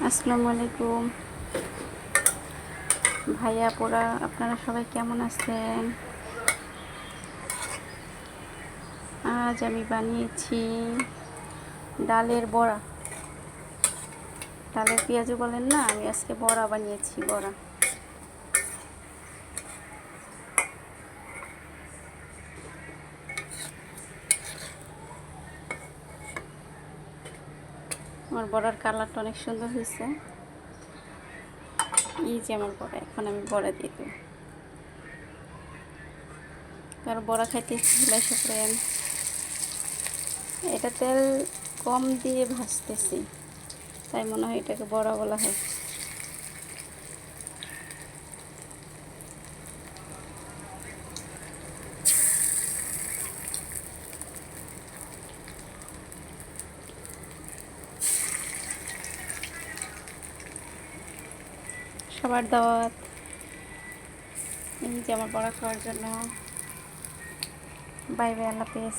আসসালামু আলাইকুম ভাইয়া পোরা, আপনারা সবাই কেমন আছেন? আজ আমি বানিয়েছি ডালের বড়া। ডালের পেঁয়াজু বলেন না, আমি আজকে বড়া বানিয়েছি। বড়া আমার বড়ার কালারটা অনেক সুন্দর হয়েছে। এই যে আমার বড়া, এখন আমি বড়া দিয়ে দেব। কারণ বড়া খাইতে বেশি প্রেম। এটা তেল কম দিয়ে ভাজতেছি, তাই মনে হয় এটাকে বড়া বলা হয়। সবার দাওয়াত। এই যে আমার বড়া খাওয়ার জন্য। বাই বাই, আল্লাহ হাফেজ।